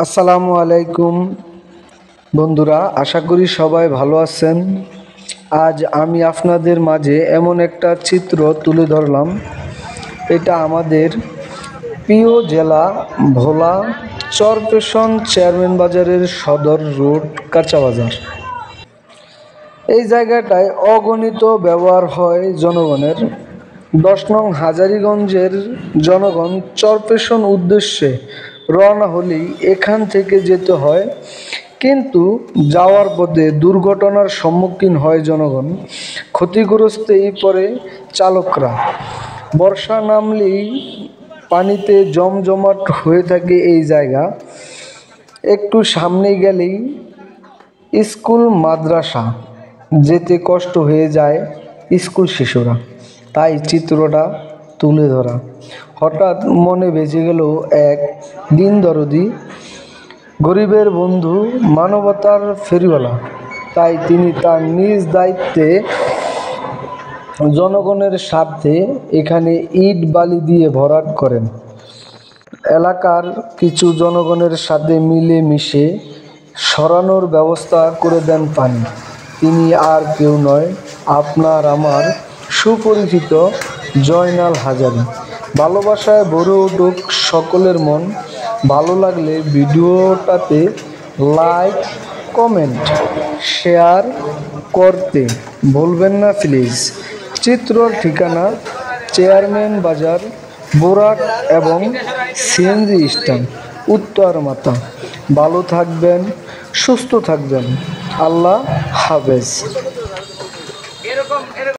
আসসালামু আলাইকুম বন্ধুরা, আশা করি সবাই ভালো আছেন। আজ আমি আপনাদের মাঝে এমন একটা চিত্র তুলে ধরলাম। এটা আমাদের প্রিয় জেলা ভোলা চরপেশন চেয়ারম্যান বাজারের সদর রোড কাঁচা বাজার। এই জায়গাটায় অগণিত ব্যবহার হয় জনগণের। 10 নং হাজারীগঞ্জের জনগণ চরপেশন উদ্দেশ্যে রওনা হলেই এখান থেকে যেতে হয়, কিন্তু যাওয়ার পথে দুর্ঘটনার সম্মুখীন হয় জনগণ। ক্ষতিগ্রস্তেই পড়ে চালকরা। বর্ষা নামলেই পানিতে জমজমাট হয়ে থাকে এই জায়গা। একটু সামনে গেলেই স্কুল মাদ্রাসা, যেতে কষ্ট হয়ে যায় স্কুল শিশুরা। তাই চিত্রটা তুলে ধরা। হঠাৎ মনে বেজে গেল এক দিনদরদি, গরিবের বন্ধু, মানবতার ফেরিওয়ালা। তাই তিনি তার নিজ দায়িত্বে জনগণের স্বার্থে এখানে ইট বালি দিয়ে ভরাট করেন। এলাকার কিছু জনগণের সাথে মিলে মিশে সরানোর ব্যবস্থা করে দেন পানি। তিনি আর কেউ নয়, আপনার আমার সুপরিচিত জয়নাল হাজারী। ভালোবাসায় ভরে উঠুক সকলের মন। ভালো লাগলে ভিডিওটাতে লাইক, কমেন্ট, শেয়ার করতে ভুলবেন না প্লিজ। চিত্রর ঠিকানা চেয়ারম্যান বাজার, বোরাক এবং সিএনজি স্ট্যান্ড, উত্তর মাথা। ভালো থাকবেন, সুস্থ থাকবেন। আল্লাহ হাফেজ।